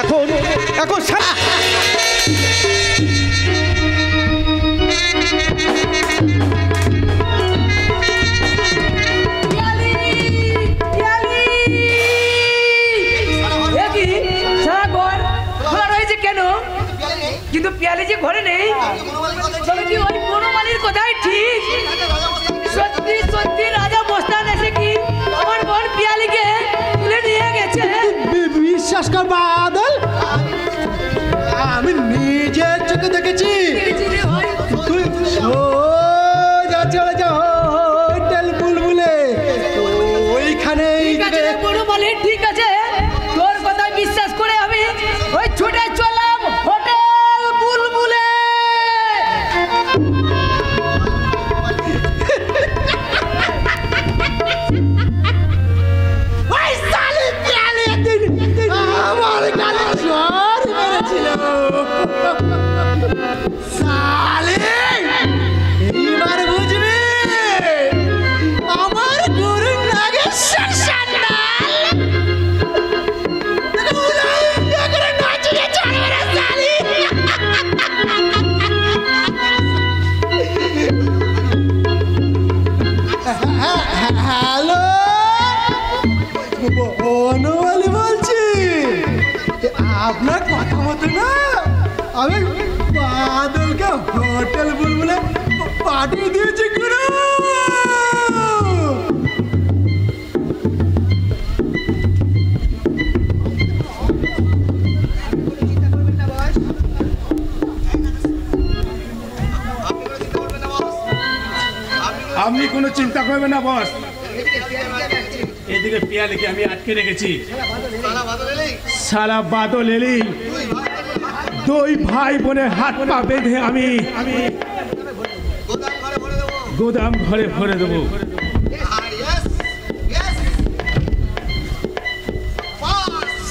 এখন এখন কিন্তু পিয়ালি যে ঘরে নেই, তবে কি ওই বনমালীর কথাই ঠিক? সত্যি সত্যি রাজা মস্তান এসে কি আমার বোন পিয়ালিকে তুলে নিয়ে গেছে? বিশ্বাস কর বাদল, আমি নিজের চোখে দেখেছি। ওইখানে বনমালীর ঠিক আছে, তোর কথায় বিশ্বাস করে আমি ওই ছুটে চললাম হোটেল বুলবুলে। আমার গালে জ্বর মেরেছিল। এইবার বুঝবি আমার গুরু নাগেশ্বর সান্যাল নাচিয়ে চড়বে না সালি। হ্যালো, বনমালী বলছি। আপনার কথা মতো না আমি বাদলকে হোটেল বুলবুলে পাঠিয়ে দিয়েছি গুরু। আপনি কোনো চিন্তা করবেন না বস। এদিকে পিয়ালিকে আমি আটকে রেখেছি। সারা বাদল এলি দুই ভাই বোনের হাত পা বেঁধে আমি গোদাম ঘরে ভরে দেবো।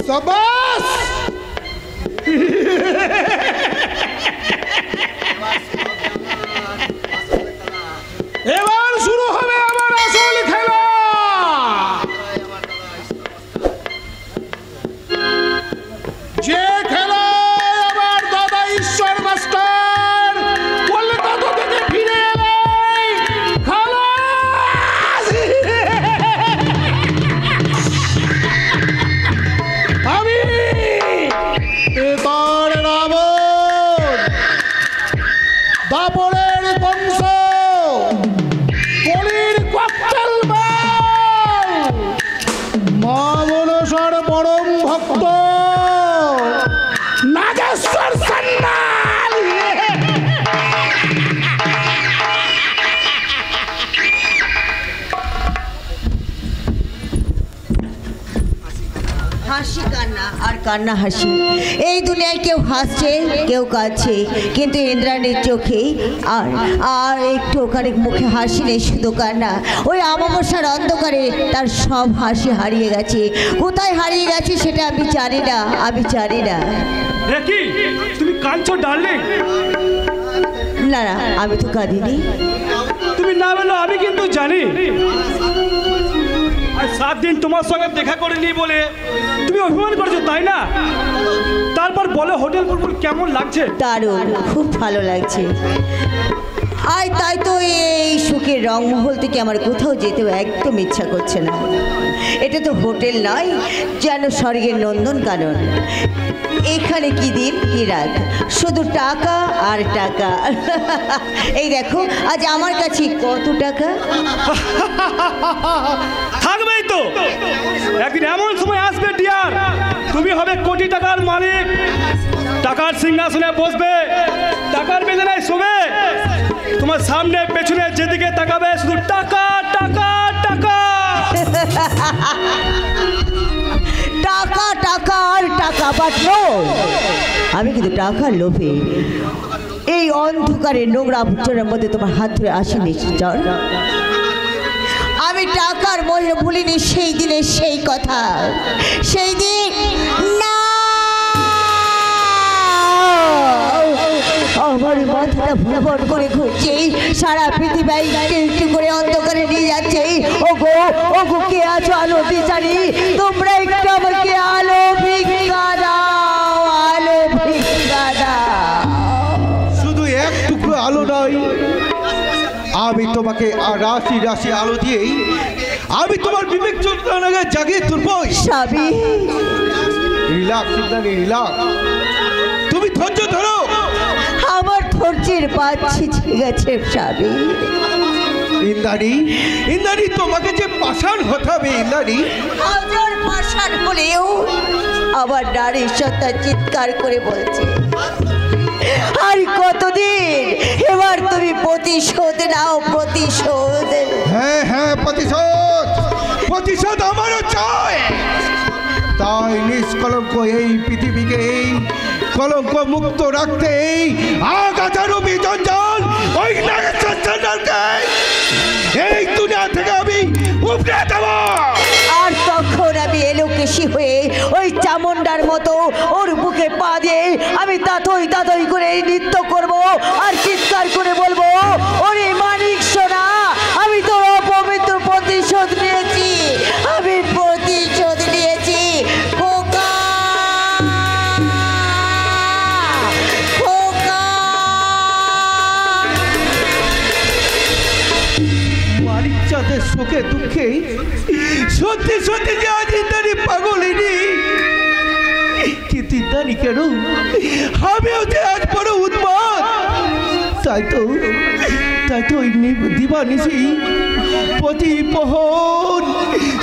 সাবাস। এবার শুরু হবে আমার আসল খেলা। যে খেলা আমার দাদা ঈশ্বর মাস্টার কলকাতা থেকে ফিরে এলে খালাস। আমি এবার রাবণ দাপরের বংশ কলির ককটেল বল মা মনসার পরম ভক্ত নাগেশ্বর সান্যাল। হাসি কান্না আর কান্না হাসি, এই দুনিয়ায় কেউ হাসছে কেউ কাঁদছে, কিন্তু ইন্দ্রাণীর চোখে আর আর একটু ওখানে মুখে হাসি নেই, শুধু কান্না। ওই অমাবস্যার অন্ধকারে তার সব হাসি হারিয়ে গেছে। কোথায় হারিয়ে গেছে সেটা আমি জানি না, আমি জানি না। দেখি তুমি কাঁদছো ডার্লিং? না না, আমি তো কাঁদিনি। তুমি না বলো আমি কিন্তু জানি। আর 7 দিন তোমার সঙ্গে দেখা করিনি বলে তুমি অভিমান করেছো, তাই না? তারপর বলো হোটেল বুলবুল কেমন লাগছে? দারুণ, খুব ভালো লাগছে। আর তাই তো এই সুখের রংমহল থেকে আমার কোথাও যেতেও একদম ইচ্ছা করছে না। এটা তো হোটেল নয়, যেন স্বর্গের নন্দনকানন। এখানে কি দিন কি রাত, শুধু টাকা আর টাকা। এই দেখো আজ আমার কাছে কত টাকা। থাকবেই তো, একদিন এমন সময় আসবে ডিয়ার, তুমি হবে কোটি টাকার মালিক। টাকার সিংহাসনে বসবে, টাকার বেদনায় শোবে। তোমার সামনে পেছনে যেদিকে তাকাবে শুধু টাকা টাকা টাকা। টাকা টাকা আর টাকা, বাটলো আমি কিন্তু টাকার লোভে এই অন্ধকারে নোংরা আবর্জনার মধ্যে তোমার হাত ধরে আসেনি। আমি টাকার মনে ভুলিনি সেই দিনে সেই কথা, সেই দিন না আমার মাথাটা ভরভর করে ঘুরছে, সারা পৃথিবী একটু করে অন্ধকারে নিয়ে যাচ্ছে। ওগো ওগো, কে আছো আলো বিচারি, তোমরা একটু আমাকে আলো ভিক্ষা দাও। তোমাকে রাশি রাশি আলো দিয়েই আমি তোমার বিবেক চন্দ্রনাকে জাগিয়ে তুলবই। স্বামী রিল্যাক্স ইন্দ্রাণী, রিল্যাক্স। তুমি ধৈর্য ধরো। আমার ধৈর্যের পাচ্ছি ঠিক আছে স্বামী। ইন্দ্রাণী, ইন্দ্রাণী তোমাকে যে পাষাণ হতে হবে ইন্দ্রাণী। হাজার পাষাণ হলেও আমার নারী সত্তা চিৎকার করে বলছে আর কতদিন। এবার তুমি প্রতিশোধ নাও, প্রতিশোধ। হ্যাঁ হ্যাঁ, প্রতিশোধ, প্রতিশোধ আমারও চাই। তাই নিষ্কলঙ্ক এই পৃথিবীকে এই কলঙ্ক মুক্ত রাখতে এই আগাছারু বিজঞ্জাল ওই নাগেশ্বর চন্দ্রকে এই দুনিয়া থেকে আমি উপড়ে দেব। আর তখন আমি এলোকেশি হয়ে ওই চামুন্ডার মতো ওর বুকে পা দিয়ে আমি তাতই তাতই করে নৃত্য করব আর চিৎকার করে বলবো, ওরে মানিক সোনা, আমি তোর অপবিত্র প্রতিশোধ নিয়েছি, আমি প্রতিশোধ নিয়েছি। খোকা খোকা। মানিক চাঁদের শোকে দুঃখে সত্যি সত্যি যে আজ ইন্দ্রাণী পাগলিনী, কিন্তু ইন্দ্রাণী কেন আমিও যে আজ বড় উন্মাদ। তাই তো ওই দিবানিশি প্রতিপহর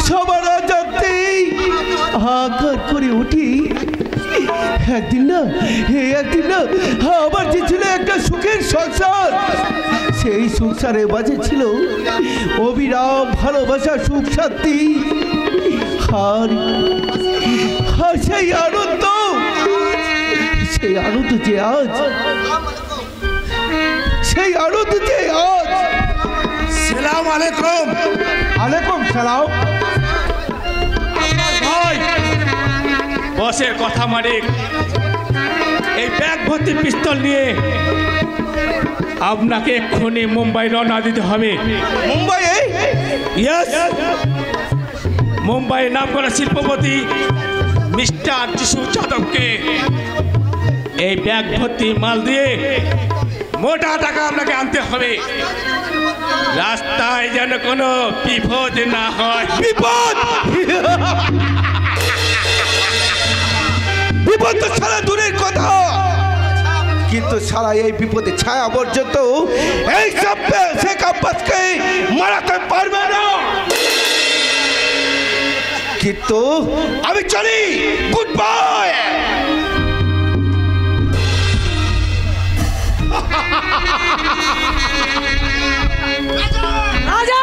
সবার রাজাতেই আঘাত করে উঠি। একদিন না আমার যে ছিল একটা সুখের সংসার, সেই সংসারে বাজে ছিল অবিরাম ভালোবাসা, সুখ শান্তি। আর সেই আনন্দ যে আজ, সেই আনন্দ যে আজ। সালাম আলাইকুম। আলাইকুম সালাম। ভাই বসের কথা মানিক, এই ব্যাগ ভর্তি পিস্তল নিয়ে আপনাকে এক্ষুনি মুম্বাই রওনা দিতে হবে। মুম্বাই? ইয়েস, মুম্বাই নাম করা শিল্পপতি মিস্টার যিশু যাদবকে এই ব্যাগ ভর্তি মাল দিয়ে মোটা টাকা আপনাকে আনতে হবে। রাস্তায় যেন কোনো বিপদ না হয়। বিপদ? বিপদ তো সারা দূরের কথা, কিন্তু সারা এই বিপদে ছায়া পর্যন্ত এই সব শেখ আব্বাসকে মারাতে পারবে না। কিন্তু আমি চলি, গুড বাই। রাজা!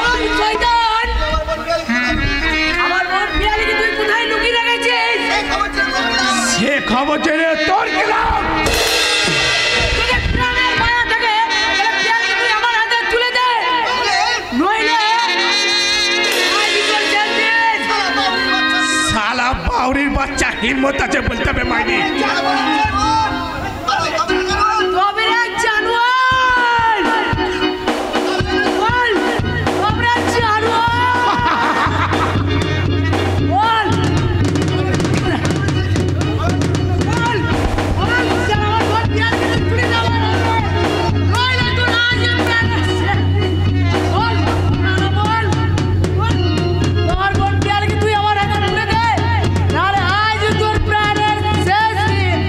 ওই শয়তান! আমার বোন পিয়ালিকে তুই কোথায় লুকিয়ে রেখেছিস? সে খবর জেনে তোর গেলাম। তোকে প্রাণের মায়া থাকে, তাহলে পিয়ালিকে তুই আমার হাতে তুলে দে। নইলে আজ তোর শেষ দিন। শালা বাউরির বাচ্চা হিম্মত আছে বলতে হবে মাইনি। তবে রে জানোয়ার! বল! তবে রে জানোয়ার! বল! বল! বল! জানোয়ার বল, পিয়ালিকে তুই তুলে দে আমার হাতে। নইলে তোর আজ প্রাণের শেষ দিন। বল! না, বল! বল! তোর বোন পিয়ালিকে তুই আমার হাতে তুলে দে। নাহলে আজ তোর প্রাণের শেষ দিন।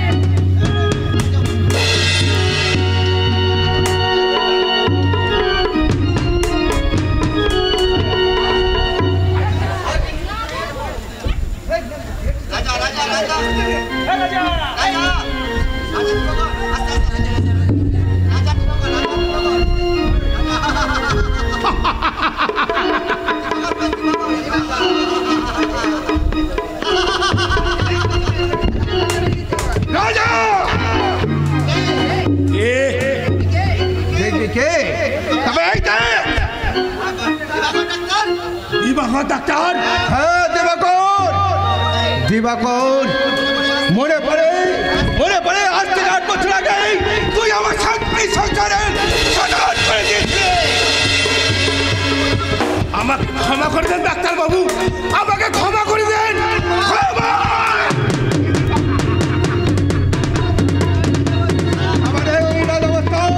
রাজা! এ দেখবি কে? তবে এই দেখ। দিবাকর ডাক্তার। হ্যাঁ, দিবাকর, মনে পড়ে আজ থেকে 8 বছর আগে তুই আমার শান্তি সংসারের সদান করে দিয়েছিলি। আমাকে ক্ষমা করে দেন ডাক্তার বাবু, আমাকে ক্ষমা করে দেন। ক্ষমা! আমার এই রাজাবস্থান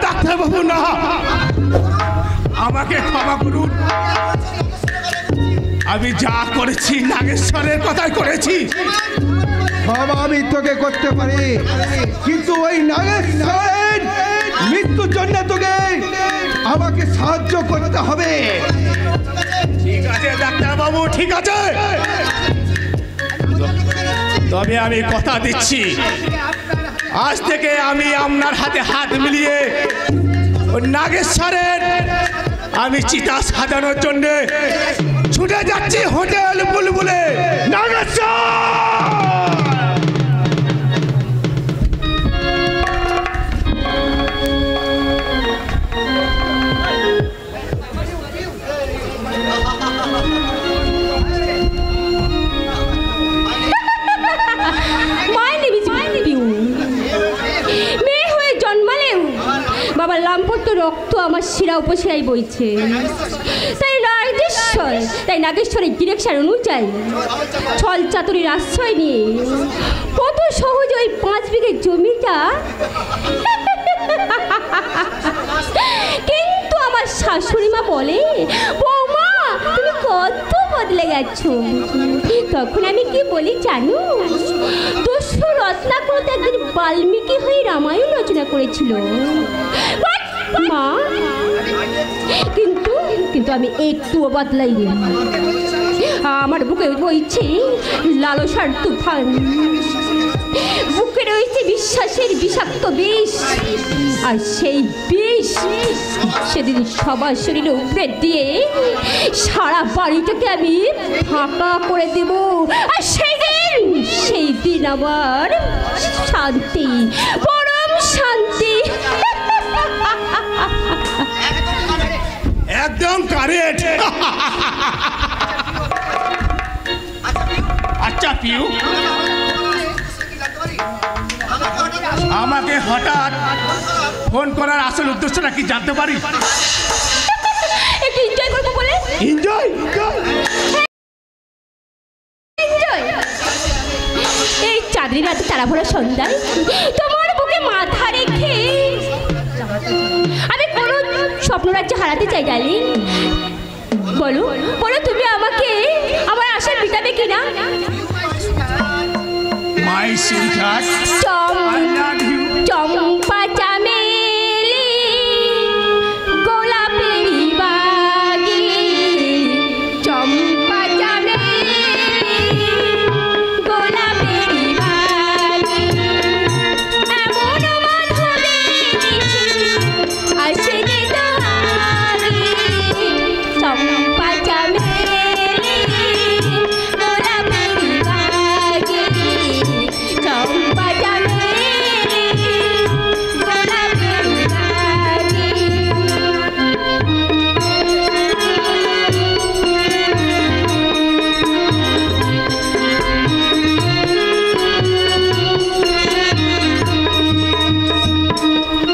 ডাক্তারবাবু না, আমাকে ক্ষমা করুন। আমি যা করেছি নাগেশ্বরের কথাই করেছি। বাবা আমি তোকে করতে পারি, কিন্তু ওই নাগেশ্বরের মৃত্যুর জন্য তোকে আমাকে সাহায্য করতে হবে। ঠিক আছে ডাক্তারবাবু, ঠিক আছে, তবে আমি কথা দিচ্ছি, আজ থেকে আমি আপনার হাতে হাত মিলিয়ে ওই নাগেশ্বরের আমি চিতা সাজানোর জন্য ছুটে যাচ্ছি হোটেল বুলবুলে। নাগেশ্বর মেয়ে হয়ে জন্মালেও বাবার লাম্পট্য রক্ত আমার শিরা উপশিরায় বইছে। তাই নাগেশ্বরের ডিরেকশন অনুযায়ী ছল চাতুরির আশ্রয় নিয়ে কত সহজে ওই 5 বিঘে জমিটা কিন্তু আমার শাশুড়ি মা বলে, বৌমা তুমি কত বদলে গেছো। তখন আমি কি বলি জানো? দস্যু রত্নাকর একদিন বাল্মীকি হয়ে রামায়ণ রচনা করেছিল মা, কিন্তু আমি একটুও বদলাইনি। আমার বুকে বইছে লালসার তুফান, বুকে রয়েছে বিশ্বাসের বিষাক্ত বিষ, আর সেই বিষ সেদিন সবার শরীরে উপড়ে দিয়ে সারা বাড়িটাকে আমি ফাঁকা করে দেব। আর সেই দিন আমার শান্তি, পরম শান্তি। একদম কারেক্ট। আচ্ছা পিউ, আমাকে হঠাৎ ফোন করার আসল উদ্দেশ্যটা কি জানতে পারি? একটু এনজয় করবো বলে। এনজয়? এই চাঁদনি রাতে তারা ভরা সন্ধ্যায় তোমার বুকে মাথা রেখে আমি কোনো স্বপ্নরাজ্যে হারাতে চাই ডার্লিং। বলো বলো, তুমি আমাকে আমার আশা মিটাবে কিনা? মাই সুইটহার্ট, আই লাভ ইউ। চম্পা চামেলি গোলাপেরি বাগে, চম্পা চামেলি গোলাপেরি বাগে, এমন মাধবী আসে যে তোমারে, চম্পা চামেলি গোলাপেরি বাগে, চম্পা চামেলি গোলাপেরি বাগে।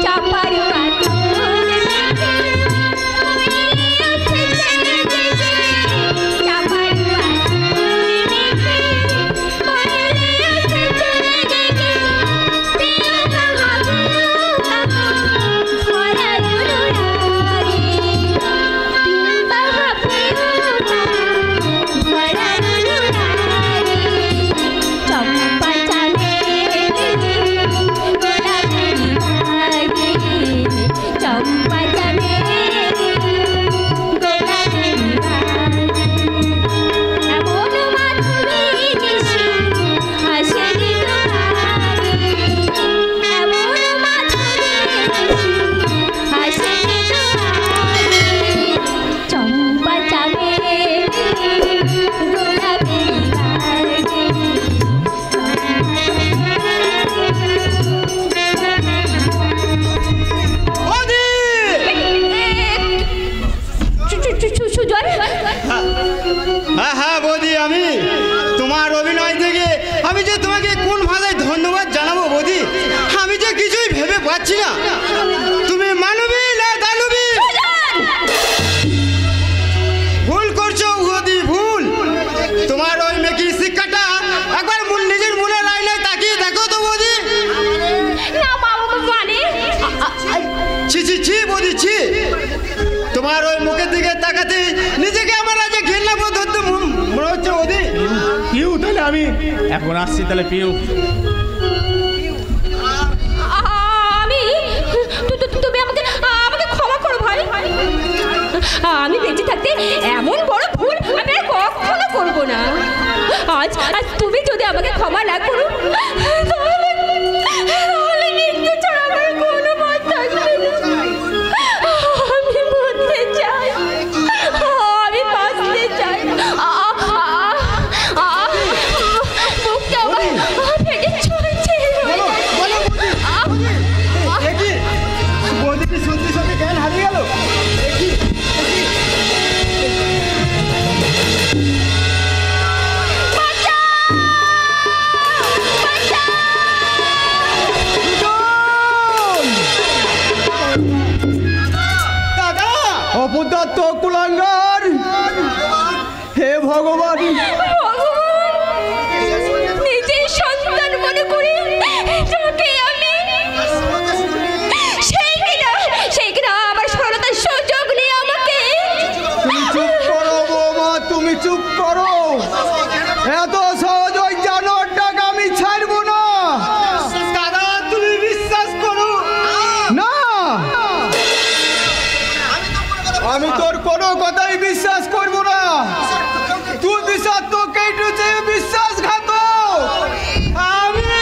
চাপার পাথর দেখে মনে উঠেছে জেগে, চাপার পাথর দেখে মনে উঠেছে জেগে, প্রিয় কাহাবো ভরা অনুরাগে, ভরা অনুরাগে, চম্পা চামেলি গোলাপেরি বাগে, চম্পা চামেলি গোলাপেরি বাগে, এমন মাধবী নিশি আসে যে তোমারে, এমন মাধবী নিশি আসে যে তোমারে, চম্পা চামেলি গোলাপেরি বাগে, সুজন হ্যাঁ হ্যাঁ বৌদি, আমি তোমার অভিনয় থেকে আমি যে তোমাকে কোন ভাষায় ধন্যবাদ জানাবো বৌদি, আমি যে কিছুই ভেবে পাচ্ছি না। তুমি মানবী না দানবী? ভুল করছো বৌদি, ভুল। তোমার ওই মেকির শিক্ষাটা একবার নিজের মনের আয়নায় তাকিয়ে দেখো তো বৌদি। না বাবা, মানে ছি এখন আসছি তাহলে পিউ। আমি তুমি আমাকে আমাকে ক্ষমা করো ভাই। আমি বেঁচে থাকতে এমন বড় ভুল আমি আর কখনো করবো না। আজ তুমি যদি আমাকে ক্ষমা না করো তাহলে মৃত্যু ছাড়া আমার কোনো পথ থাকবে না। আমি মরতে চাই, আমি বাঁচতে চাই। বুকটা আমার ফেটে চলছে। বৌদিটি সত্যি সত্যি জ্ঞান হারিয়ে গেল। অপদার্থ কুলাঙ্গার, হে ভগবান, নিজের সন্তান মনে করি তোকে আমি সেই কিনা আমার সরলতার সুযোগ নিয়ে আমাকে। তুমি চুপ করো বৌমা, তুমি চুপ করো। এত সহজ ওই জানোয়ারটাকে আমি ছাড়বো না। দাদা তুমি বিশ্বাস করো না, আমি তোর কোনো কথাই বিশ্বাস করবো না। তুই বিশ্বাস তো কেটেছে বিশ্বাসঘাত। আমি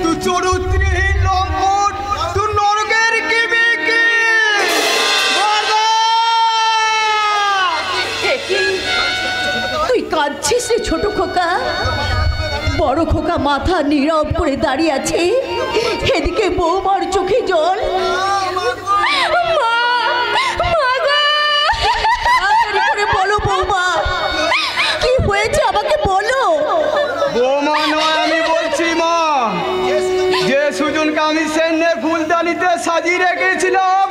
তুই চরিত্রহীন লম্পট, তুই নরকের কি বিকি। তুই কাঁদছিস রে ছোট খোকা? বড় খোকা মাথা নীরব করে দাঁড়িয়ে আছে, এদিকে বৌমার চোখে জল। বলো বৌমা, কি হয়েছে আমাকে বলো। বৌমা নয়, আমি বলছি মা, যে সুজনকে আমি সেন্নের ফুলদানিতে সাজিয়ে রেখেছিলাম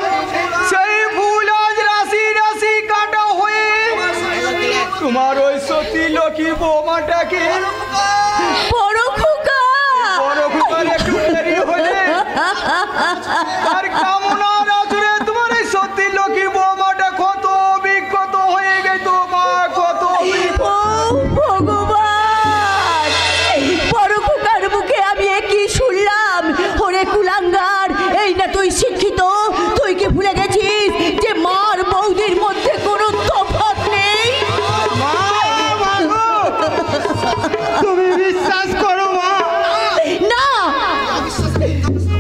সেই ফুল আজ রাশি রাশি কাটা হয়ে তোমার ওই সতী লক্ষ্মী বৌমাটাকে বড় খোকা, বড় খোকার একটু দেরি হলে আর কামনার আচরে তোমার এই সতী লক্ষ্মী বৌমাটা কত বিক্ষত হয়ে গেত মা, কত ও ভগবান, বড় খোকার মুখে আমি কি শুনলাম? ওরে কুলাঙ্গার, এই না তুই শিক্ষিত, তুই কি ভুলে গেছিস যে মার বৌদির মধ্যে কোনো তফাৎ নেই? তুমি বিশ্বাস করো মা। না,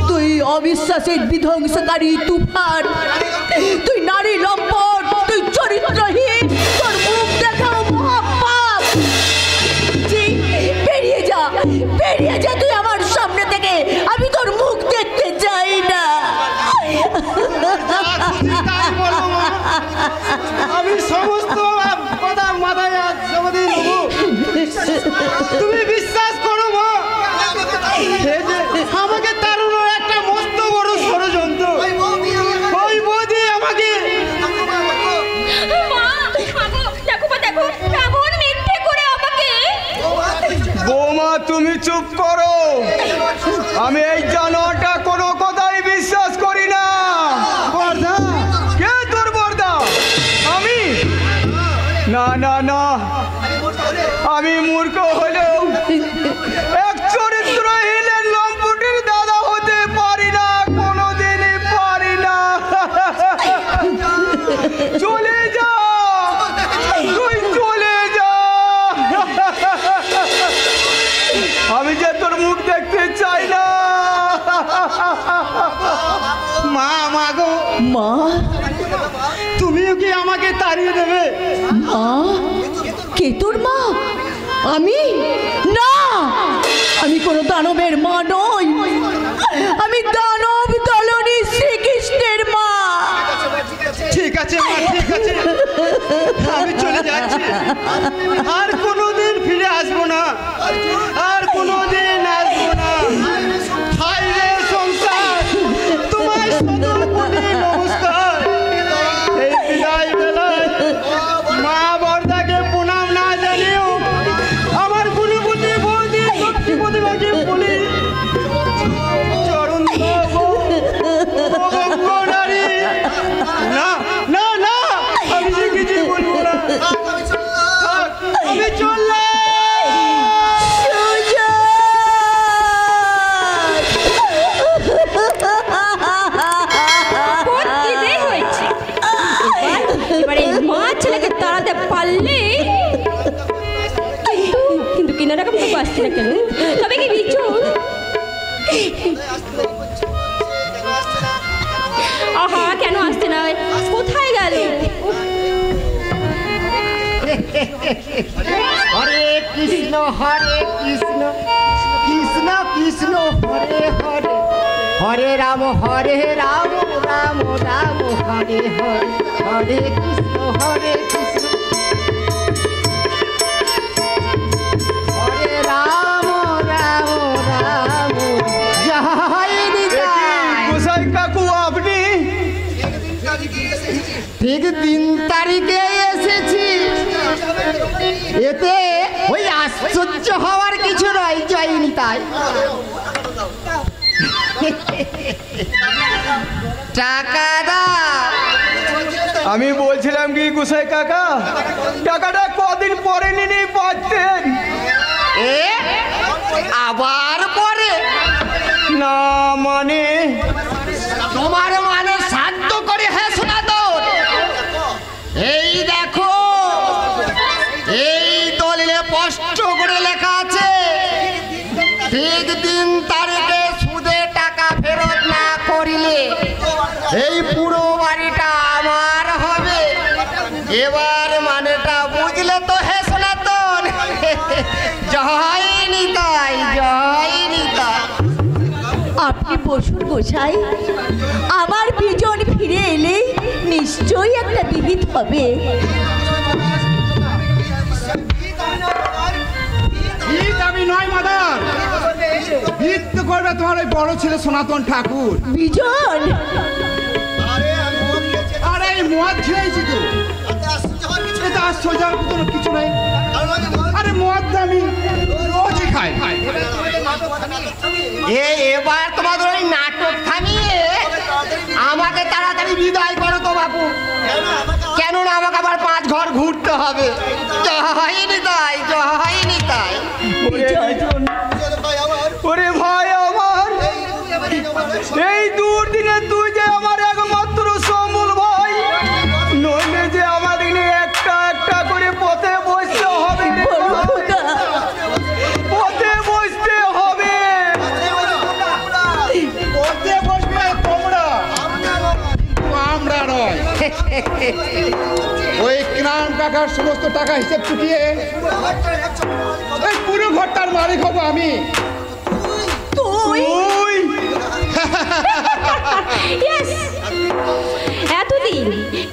তুই অবিশ্বাসের বিধ্বংসকারী তুফান, তুই নারী লম্পট, তুই চরিত্রহীন, তোর মুখ দেখাও মহাপাপ। জি, বেরিয়ে যা, বেরিয়ে যা তুই আমার সামনে থেকে, আমি তোর মুখ দেখতে চাই না। আমি সমস্ত কথা মাথায় জমাদি নেবো। তুমি বিশ্বাস করো মা, এই যে আমাকে তাড়ানোর একটা মস্ত বড় ষড়যন্ত্র। ওই বৌদি আমাকে দেখো এমন মিথ্যে করে আমাকে। বৌমা তুমি চুপ করো, আমি এই জানোয়ারটা কোনো কথাই বিশ্বাস করি না। বর্দা, কে তোর বর্দা? আমি না না না, আমি মূর্খ হলেও এক চরিত্রহীন লম্পটের দাদা হতে পারি না, কোনোদিনই পারি না। চলে যা, তুই চলে যা। আমি যে তোর মুখ দেখতে চাই না। মা গো, মা, তুমিও কি আমাকে তাড়িয়ে দেবে? মা, কে তোর মা? আমি না, আমি কোনো দানবের মা নই, আমি দানব দলনী শ্রীকৃষ্ণের মা। ঠিক আছে মা, ঠিক আছে, আমি চলে যাচ্ছি। আর কোনোদিন ফিরে আসবো না, আর কোনোদিন আসবো না। হায় রে সংসার, তোমায় শতকোটি নমস্কার। এই বিদায় বেলায় মা বর্দাকে প্রণাম না জানিও আমার গুণবতী বৌদি লক্ষ্মীপতি মাকে বলি চরণ দেবো নারী। না না না, আমি যে কিছু বলবো না। আমি না কেন? তবে কি বিচুন? আহা, কেন আসছে না? কোথায় গেল? হরে কৃষ্ণ কৃষ্ণ কৃষ্ণ হরে হরে, হরে রাম রাম রাম হরে হরে, হরে কৃষ্ণ হরে রাম রাম রাম। জয় নিতাই। গোসাই কাকু আপনি ঠিক 3 তারিখে এসেছি, এতে ওই আশ্চর্য হওয়ার কিছু নয়। জয় নিতাই। টাকা দাও। আমি বলছিলাম কি গোসাই কাকা, টাকাটা কদিন পরে নিয়ে পাচ্ছেন? আবার পরে? না মানে তোমার মানে শান্ত করে হ্যাঁ শোনা তো। এই দেখো, এই দলিলে স্পষ্ট করে লেখা আছে, ঠিক 3 তারিখে সুদে টাকা ফেরত না করিলে এই পুরো বাড়িটা আমার হবে। এবার মানেটা বুঝলে তো হে সনাতন? জয় নিতাই, জয় নিতাই। আপনি বসুন গোসাই, আমার বিজন ফিরে এলে নিশ্চয়ই একটা বিহিত হবে। আমি নয় মাদার, ভিত্ত করবে তোমার ওই বড় ছেলে সনাতন ঠাকুর। বিজন, আরে এই মদ খেয়েছি তো, এটা আশ্চর্য হওয়ার কোনো কিছু নেই। আরে মদ আমি রোজই খাই। এবার তোমাদের ওই নাটক থামিয়ে আমাকে তাড়াতাড়ি বিদায় করো তো বাপু, কেননা আমাকে আবার 5 ঘর ঘুরতে হবে। জয় নিতাই, জয় নিতাই। ওরে ভাই আমার, এই দুর্দিনে তুই যে আমার একমাত্র সম্বল ভাই, নইলে যে আমার দিনে একটা একটা করে পথে বসতে হবে, পথে বসতে হবে। পথে বসবে তোমরা, আমরা নয়। ওই ক্রাম কাকার সমস্ত টাকা হিসেব চুকিয়ে এই পুরো ঘরটার মালিক হবো আমি। তুই Yes!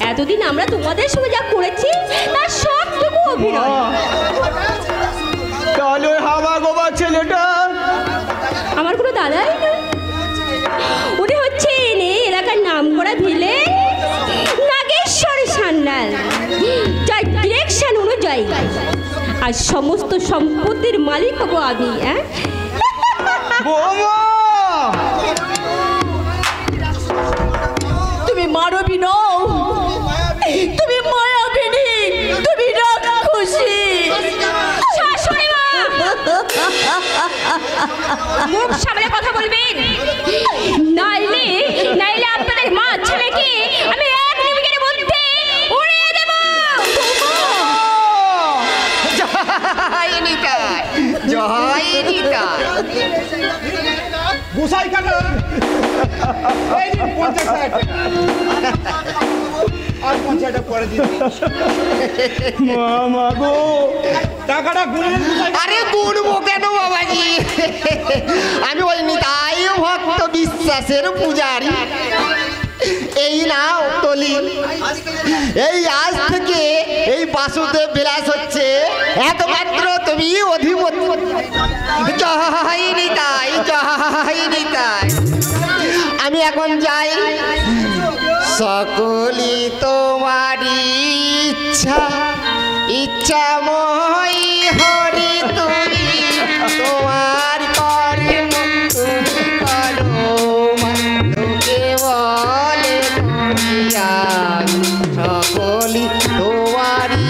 এতদিন আমরা তোমাদের সঙ্গে যা করেছি তার সবটুকু অভিনয়। তাহলে ওই হাওয়া গোবা ছেলেটা আমার কোনো দাদাই নয়, উনি হচ্ছে এলাকার নাম করা ভিলে নাগেশ্বর সান্যাল, যার ডিরেকশন অনুযায়ী আর সমস্ত সম্পত্তির মালিক হবো আমি। বৌমা, তুমি মানবী নও, তুমি মায়াবিনী, তুমি রাক্ষসী। শাশুড়ি মা, মুখ সামলে কথা বলবেন, নাইলে আপনাদের মা ছেলেকে আমি 1 নিমিষের মধ্যে উড়িয়ে দেব। জয় নিতাই, জয় নিতাই। গোসাই কাকা, এই নিন 50 টাকা। আর 50 টাকা পরে দিন। মামা গো, টাকাটা গুনে নিন। আরে গুনবো কেন বাবাজি, আমি ওই নিতাই ভক্ত বিশ্বাসের পূজারি। এই নাও তলি, এই আজ থেকে এই বাসুদেব বিলাস হচ্ছে একমাত্র তুমি অধিপতি। জয় নিতাই, জয় নিতাই। আমি এখন যাই, সকলি তোমারি ইচ্ছা, ইচ্ছাময় হরি তুমি, তোমার কর্ম তুমি করো, লোকে বলে তুমি আজ, সকলি তোমারি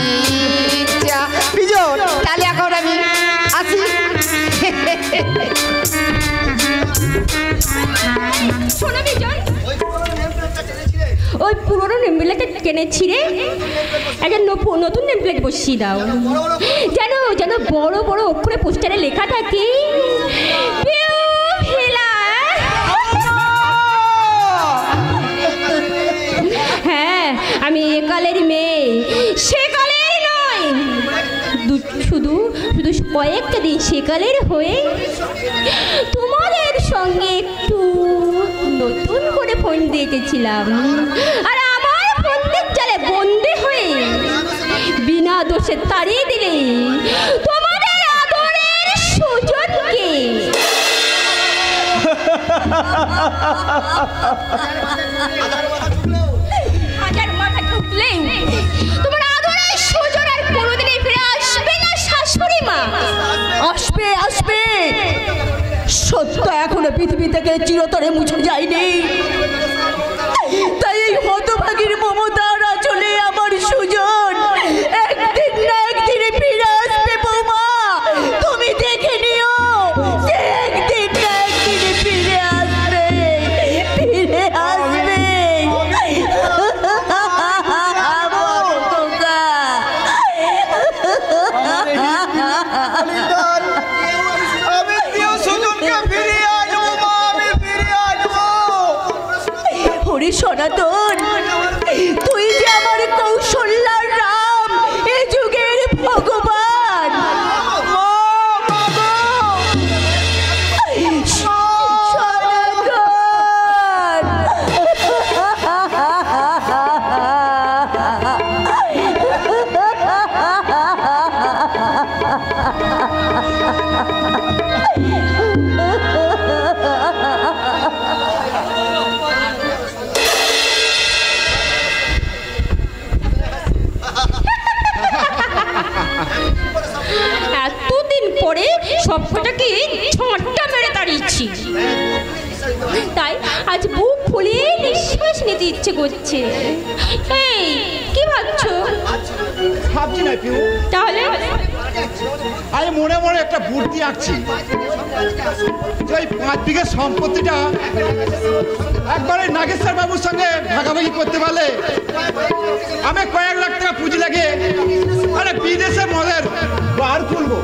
ইচ্ছা। বিজন, তাহলে এখন আমি আসি। শোনো বিজন, ওই পুরো বড় নেম প্লেট কিনেছি রে, একটা নতুন নেম প্লেট বসিয়ে দাও, যেন যেন বড় বড় অক্ষরে পোস্টারে লেখা থাকে হ্যাঁ আমি একালের মেয়ে, সেকালের নয়, শুধু শুধু কয়েকটা দিন সেকালের হয়ে তোমাদের সঙ্গে একটু নতুন করে ফোন দিয়েছিলাম, আর আমার ফোনের জালে বন্দি হয়ে বিনা দোষে তাড়িয়ে দিলে তোমাদের আদরের সুজনকে। হাজার মাথা ঠুকলেই তোমার আদরের সুজন আর কোনোদিনই ফিরে আসবে না শাশুড়ি মা। আসবে আসবে, সত্য এখনো পৃথিবী থেকে চিরতরে মুছে যায়নি, তাই এই হতভাগীর মমতার আঁচলে আমার সুজন একদিন না একদিন ফিরে আসবে বৌমা, তুমি দেখে নিও, সে একদিন না একদিন ফিরে আসবে, ফিরে আসবে। আমি প্রিয় সুজনকে ফিরিয়ে আসবো মা, আমি ফিরে আসবো। ওরে সনাতন, তুই যে আমার কৌশল্যার রাম, এ যুগের ভগবান। এতদিন পরে সবটাকে ঝাঁটা মেরে তাড়িয়েছি, তাই আজ বুক ফুলিয়ে নিঃশ্বাস নিতে ইচ্ছে করছে। এই কি ভাবছো? ভাবছি না পিউ, তাহলে আমি মনে মনে একটা বুদ্ধি আঁকছি, যে ওই 5 বিঘে সম্পত্তিটা একবারে নাগেশ্বর বাবুর সঙ্গে ভাগাভাগি করতে পারলে আমি কয়েক লাখ টাকা পুঁজি লাগে আরে বিদেশে মদের বার খুলবো।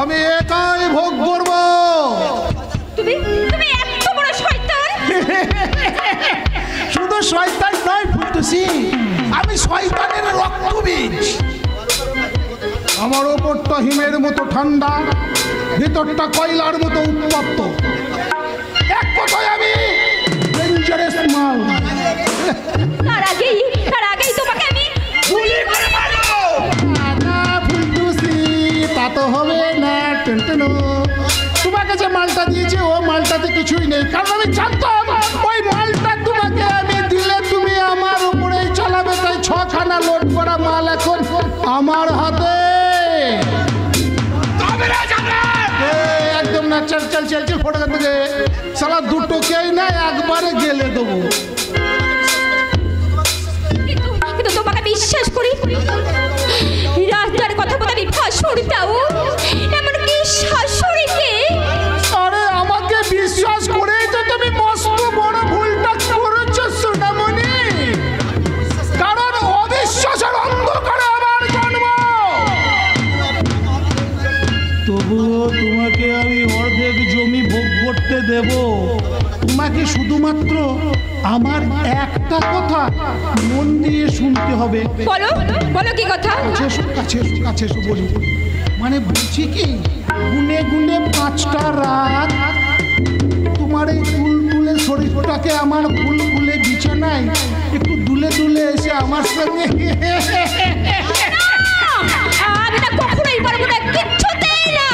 আমি একাই ভোগ করব। তুমি তুমি এত বড় শয়তান! শুধু শয়তান নয় ফুটুসি, আমি শয়তানের রক্তবীজ। আমার ওপরটা হিমের মতো ঠান্ডা, ভিতরটা কয়লার মতো উত্তপ্ত, এক কথায় আমি ডেঞ্জারাস মাল। তার আগেই তোমাকে আমি গুলি করে মারবো। না ফুটুসি, তা তো হবে না। টেনটেনো, তোমাকে যে মালটা দিয়েছে ও মালটাতে কিছুই নেই, কারণ আমি জানতাম ওই মালটা তোমাকে আমি দিলে তুমি আমার উপরেই চালাবে, তাই 6খানা লোড করা মাল এখন আমার হাতে। একদম না, চল চল চল চল ফটো থেকে সালা দুটোকেই না একবারে গেলে দেবো। কিন্তু তোমাকে বিশ্বাস করি, রাস্তার কথা বলে আমি শাশুড়িটাও, এমনকি শাশুড়িকে। আরে আমাকে বিশ্বাস করেই তো তুমি মস্ত বড় ভুলটা করেছো সোনামণি, কারণ অবিশ্বাসের অন্ধকারে আমার জন্ম। তবুও তোমাকে আমি অর্ধেক জমি ভোগ করতে দেব, তোমাকে শুধুমাত্র আমার একটা কথা মন দিয়ে শুনতে হবে। বলো বলো কি কথা? কাছে এসো বলি। মানে বলছি কি, গুনে গুনে 5টা রাত তোমার এই তুলে শরীরটাকে আমার ফুল ফুলে বিছানায় একটু দুলে দুলে এসে আমার সঙ্গে। আমি না কখনোই পারবো না, কিচ্ছুতেই না।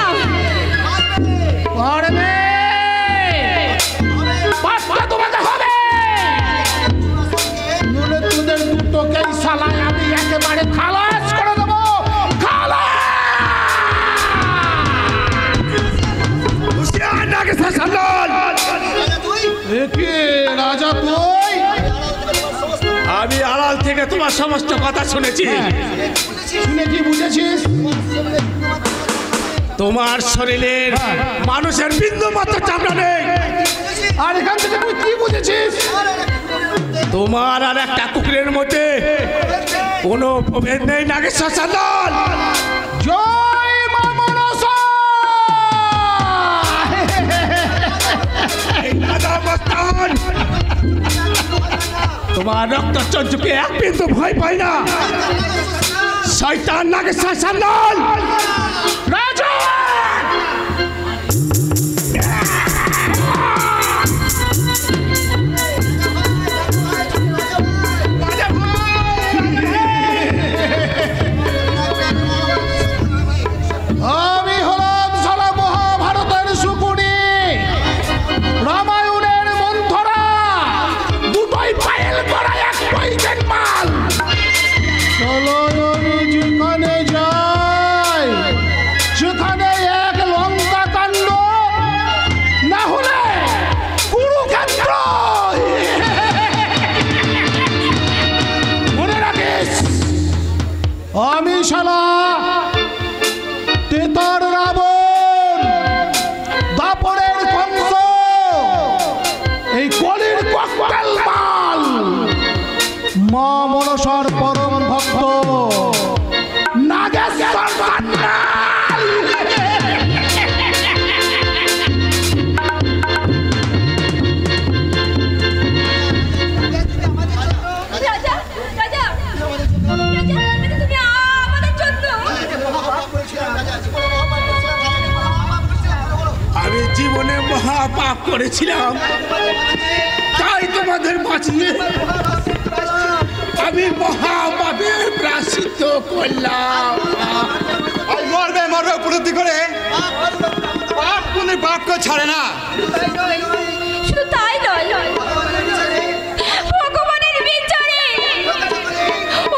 পারবে, তোমাকে হবে। নইলে তোদের দুটোকেই শালায় আমি একেবারে খালা তোমার সমস্ত কথা শুনেছি। শুনে কি বুঝেছিস? তোমার শরীরের মানুষের বিন্দু মাত্র চামড়া নেই। আর এখান থেকে তুই কি বুঝেছিস? তোমার আর একটা কুকুরের মধ্যে কোনো প্রভেদ নেই নাগেশ্বর সান্যাল। জয় মা মনসা। তোমার রক্ত চঞ্চুকে এক বিন্দু ভয় পাই না। শয়তান নাগেশ্বর সান্যাল। রাজা আমি হলাম সারা মহাভারতের শুকুনি, রামায়ণের মন্থরা, দুটোই পায়েল করা এক পয়সের মাল। চলো আমি যেখানে যাই সেখানে এক লঙ্কা কাণ্ড, না হলে কুরুক্ষেত্র। মনে রাখিস আমি শালা তেতর রাবণ, দাপরের কংস, এই কলির ককটেল মাল, মা মনসার পরম ভক্ত নাগেশ্বর সান্যাল। রাজা রাজা রাজা তুমি আমাদের জন্য আমি জীবনে মহাপাপ করেছিলাম, তাই তোমাদের বাঁচিয়ে আমি মহাপাপের প্রায়শ্চিত্ত করলাম। মরবে মরবে উপলব্ধি করে পাপ কোন পাপকে ছাড়ে না। শুধু তাই নয়, ভগবানের বিচারে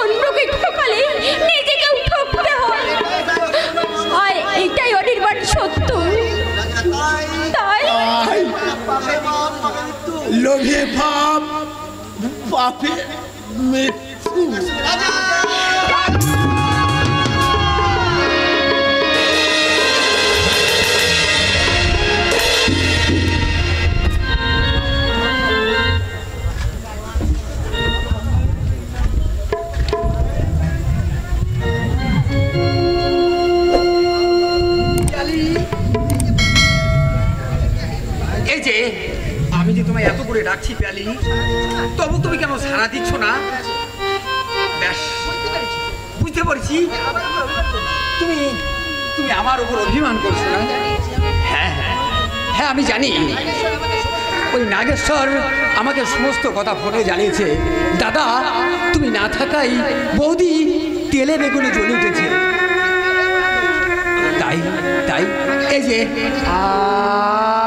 অন্যকে ঠকালে নিজেকেও ঠকতে হয়, আর এইটাই অনির্বাণ সত্য। তাই লোভে পাপ, পাপে মৃত্যু। এই যে আমি যে তোমায় এত করে ডাকছি প্যালি, তবু তুমি কেন সাড়া দিচ্ছ না? ব্যাস বুঝতে পারছি তুমি তুমি আমার উপর অভিমান করছো না। হ্যাঁ হ্যাঁ হ্যাঁ আমি জানি, ওই নাগেশ্বর আমাকে সমস্ত কথা ফোনে জানিয়েছে। দাদা তুমি না থাকাই বৌদি তেলে বেগুনে জ্বলে উঠেছে। তাই তাই এই যে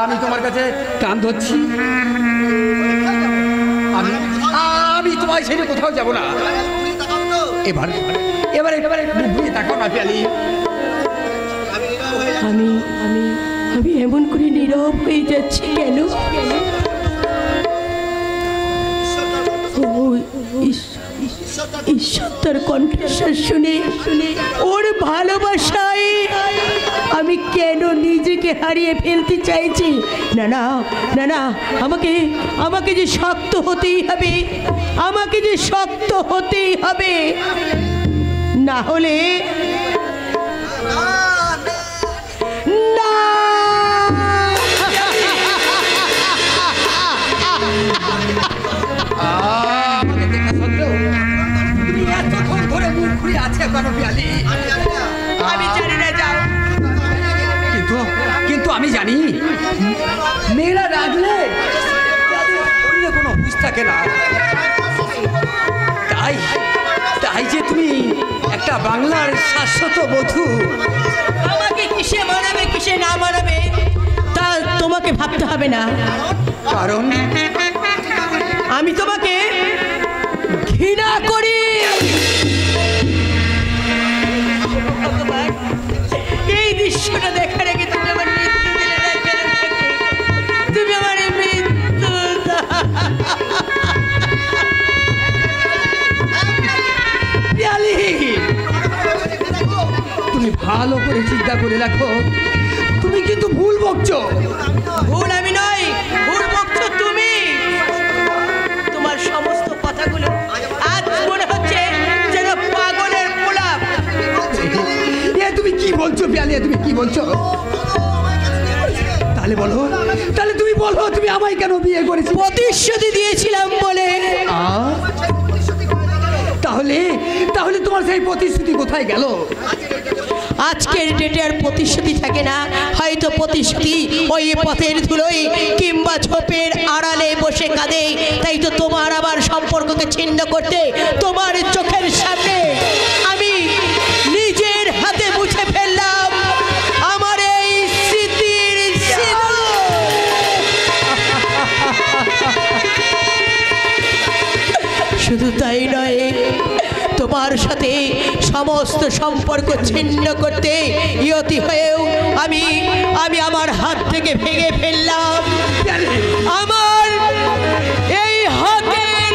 আমি তোমার কাছে কান ধরছি, আমি আমি তোমায় ছেড়ে কোথাও যাব না। এবার এবারে এবারে ঘুরে তাকাও না প্যালি। আমি আমি আমি এমন করে নীরব হয়ে যাচ্ছি কেন? ঈশ্বর তার কণ্ঠস্বর শুনে ওর ভালোবাসায় আমি কেন নিজেকে হারিয়ে ফেলতে চাইছি? না না না না, আমাকে আমাকে যে শক্ত হতেই হবে, আমাকে যে শক্ত হতেই হবে, না হলে না। এতক্ষণ ধরে মুখ খুলে আছে কেন প্যালি? আমি জানি না, যাও। কিন্তু কিন্তু আমি জানি মেয়েরা রাগলে তাদের শরীরে কোনো হুঁশ থাকে না। তাই তাই যে তুমি একটা বাংলার শাশ্বত বধূ, আমাকে কিসে মানাবে কিসে না মানাবে তা তোমাকে ভাবতে হবে না, কারণ আমি তোমাকে ঘৃণা করি। এই দৃশ্যটা দেখার আগে তুমি আমার মৃত্যু দিলে না কেন? তুমি আমার মৃত্যু ভালো করে চিন্তা করে দেখো, তুমি কিন্তু ভুল বকছো। ভুল আমি নই, ভুল বকছো তুমি। তোমার সমস্ত কথাগুলো আজ মনে হচ্ছে যেন পাগলের প্রলাপ। এ তুমি কি বলছো পিয়ালিয়া, তুমি কি বলছো? তাহলে বলো, তাহলে তুমি বলো, তুমি আমায় কেন বিয়ে করেছো? প্রতিশ্রুতি দিয়েছিলাম বলে। তাহলে তাহলে তোমার সেই প্রতিশ্রুতি কোথায় গেল? আজকের ডেটে আর প্রতিশ্রুতি থাকে না, হয়তো প্রতিশ্রুতি ওই পথের ধুলোয় কিংবা ঝোপের আড়ালে বসে কাঁদে। তাই তো তোমার আবার সম্পর্ককে ছিন্ন করতে তোমার চোখের সামনে আমি নিজের হাতে মুছে ফেললাম আমার এই স্মৃতির সিঁদুর। শুধু তাই নয়, তোমার সাথে সমস্ত সম্পর্ক ছিন্ন করতে ইয়তি হয়েও আমি আমার হাত থেকে ভেঙে ফেললাম আমার এই হাতের।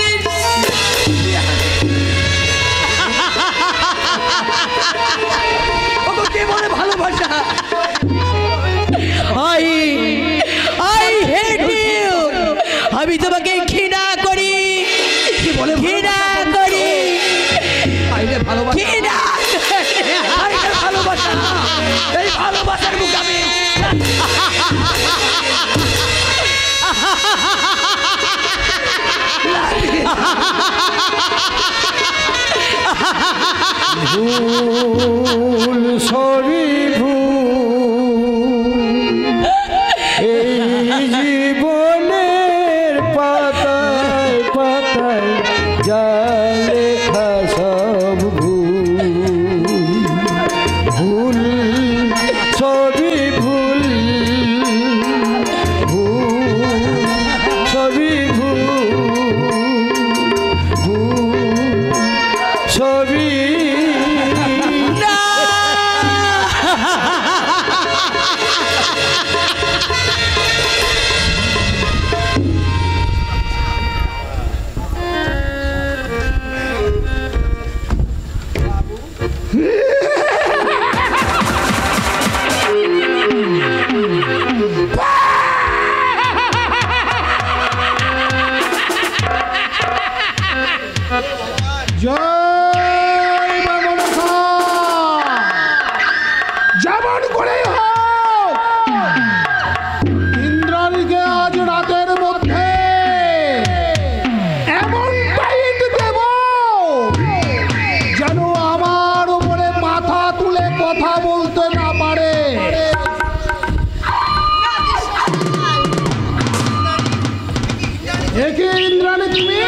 কে বলে ভালোবাসা? আমি তোমাকে ঘৃণা করি, ঘৃণা করি, ঘৃণা। ভালোবাসা, এই ভালোবাসার মুখে আমি ভুল সরি ভুল, এই জীবনের পাতায় পাতায় যা লেখা সব ভুল। ভুল সবই ভুল, ভুল সবই ভুল, ভুল সবই যেমন করে হোক ইন্দ্রাণীকে আজ রাতের মধ্যে এমন টাইট দেব যেন আমার উপরে মাথা তুলে কথা বলতে না পারে। একে ইন্দ্রাণী তুমি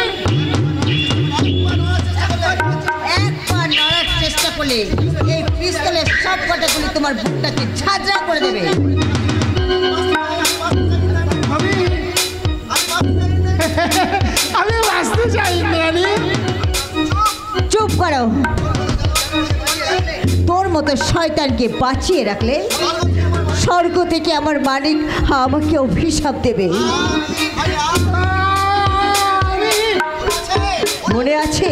একবার নড়ার চেষ্টা করলে এই পিস্তলের সব কটা গুলি তোমার বুকটাকে ঝাঁঝরা করে দেবে। আমি বাঁচতে চাই ইন্দ্রাণী। চুপ করো, তোর মতো শয়তানকে বাঁচিয়ে রাখলে স্বর্গ থেকে আমার মালিক আমাকে অভিশাপ দেবে। মনে আছে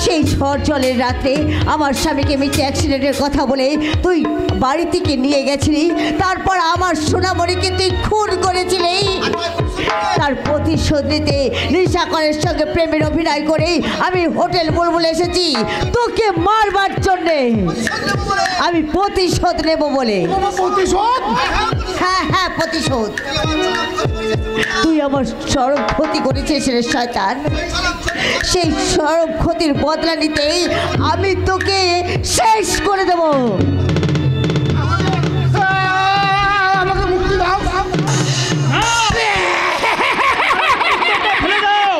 সেই ঝড় জলের রাত্রে আমার স্বামীকে মিথ্যে অ্যাক্সিডেন্টের কথা বলে তুই বাড়ি থেকে নিয়ে গেছিলি, তারপর আমার সোনামণিকে তুই খুন করেছিলি। তার প্রতিশোধ নিতে নিশাকরের সঙ্গে প্রেমের অভিনয় করে আমি হোটেল বুলবুল এসেছি তোকে মারবার জন্যে। আমি প্রতিশোধ নেব বলে। প্রতিশোধ? হ্যাঁ হ্যাঁ প্রতিশোধ। তুই আমার চরম ক্ষতি করেছিস রে শয়তান, সেই চরম ক্ষতির বদলা নিতেই আমি তোকে শেষ করে দেব। আমাকে মুক্তি দাও। ফেলে দাও,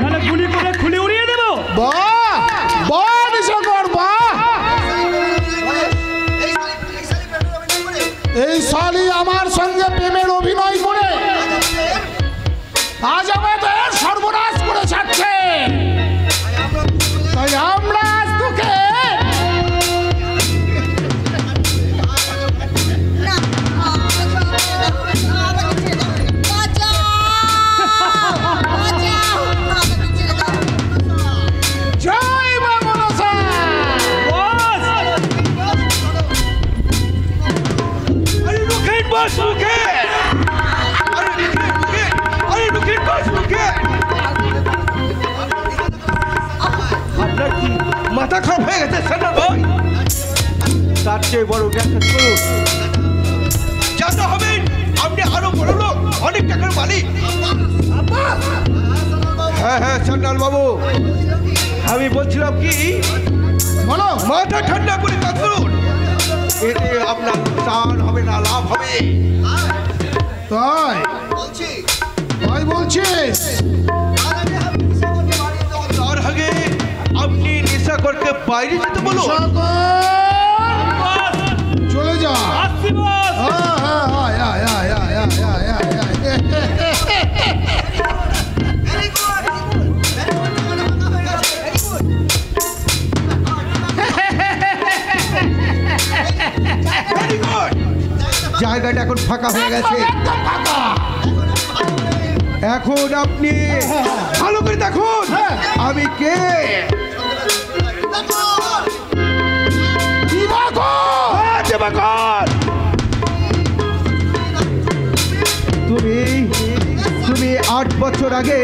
নাহলে গুলি করে খুলে উড়িয়ে দেবো। বাহ বাহ নিশাকর বাহ, এই শালি আমার সঙ্গে প্রেমের অভিনয় করে আজ আমাদের সর্বনাশ করে ছাড়ছে। তাই আমরা আজ তোকে বস! মাথা খারাপ হয়ে গেছে সেনার ভাই। তার চেয়ে বড় জ্ঞান করুন, জানা হবেন আপনি আরো বড় লোক, অনেক টাকার মালিক। হ্যাঁ হ্যাঁ সান্নাল বাবু, আমি বলছিলাম কি, বলো। মাথা ঠান্ডা করে কাজ করুন, এতে আপনার নুকসান হবে না, লাভ হবে। তাই তাই বলছিস? তার আগে আপনি নেশা করতে বাইরে যেতে বলুন। চলে যা। আসছি বস। হ্যাঁ হ্যাঁ হ্যাঁ হ্যাঁ হ্যাঁ হ্যাঁ হ্যাঁ হ্যাঁ Very good. জায়গাটা এখন ফাঁকা হয়ে গেছে। এখন আপনি ভালো করে দেখুন আমি কে। তুমি 8 বছর আগে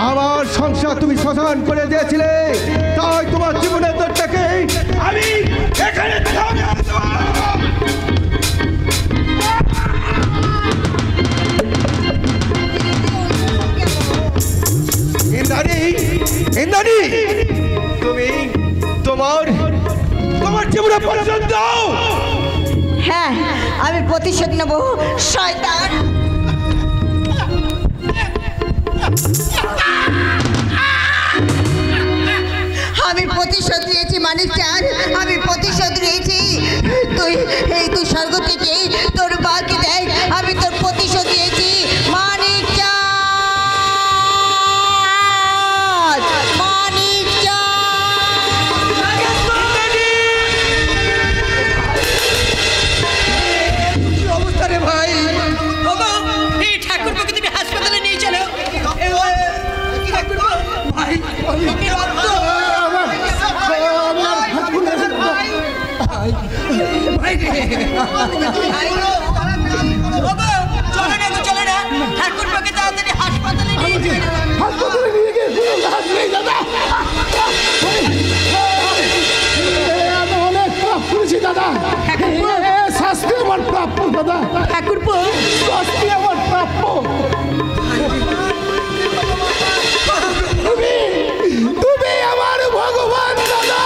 আমার সংসার তুমি শ্মশান করে দিয়েছিলে, তাই তোমার জীবনের দরটাকে আমি এখানে তুমি তোমার জীবনে প্রয়োজন দাও। হ্যাঁ, আমি প্রতিশোধ নেব শয়তান। আমি প্রতিশোধ নিয়েছি মানিক চাঁদ, আমি প্রতিশোধ নিয়েছি। তুই স্বর্গ থেকে তোর বাকে দেখ, আমি তোর প্রতিশোধ নিয়েছি মানিক চাঁদ, মানিক চাঁদ। কি অবস্থা রে ভাই? বাবা, এই ঠাকুরকে তুমি হাসপাতালে নিয়ে চলো। ভাই, ওকে রক্ত। ভাই রে। বাবা, চলো না, ঠাকুরকে তাড়াতাড়ি হাসপাতালে নিয়ে চলো। হাসপাতালে নিয়ে গিয়ে কোনো লাভ নেই দাদা। আমি অনেক পাপ করেছি দাদা, শাস্তি আমার প্রাপ্য দাদা। ঠাকুরপো, শাস্তি আমার প্রাপ্য। তুমি আমার ভগবান দাদা,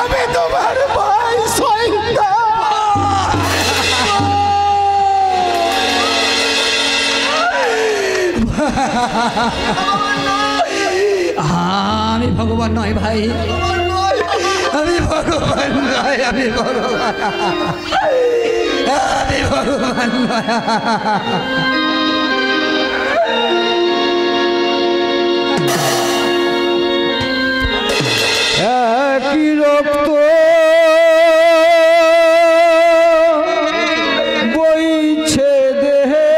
আমি তোমার ভাই শয়তান। আমি ভগবান নয় ভাই, আমি ভগবান নয়, আমি ভগবান নয়। একই রক্ত বইছে দেহে,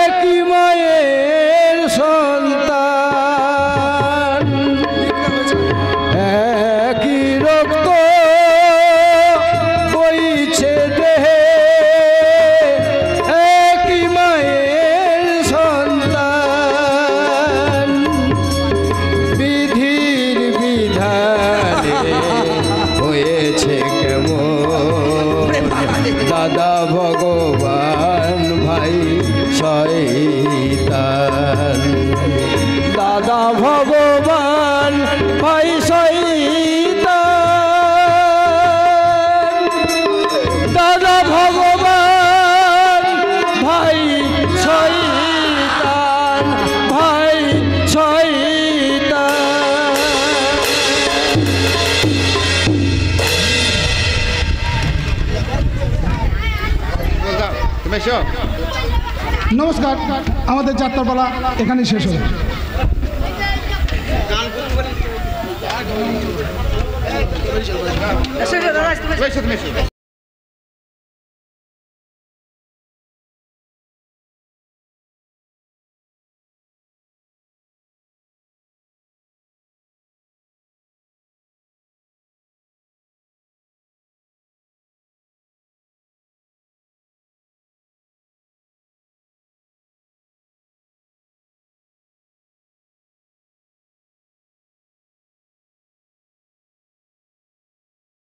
একই মায়ের সন্তান, একই রক্ত বইছে দেহে, একই মায়ের সন্তান, বিধির বিধানে হয়েছে কেমন, দাদা ভগবান ভাই শয়তান, দাদা ভগবান ভাই শয়তান, দাদা ভগবান ভাই শয়তান, ভাই শয়তান। নমস্কার, আমাদের যাত্রাপালা এখানেই শেষ হলো।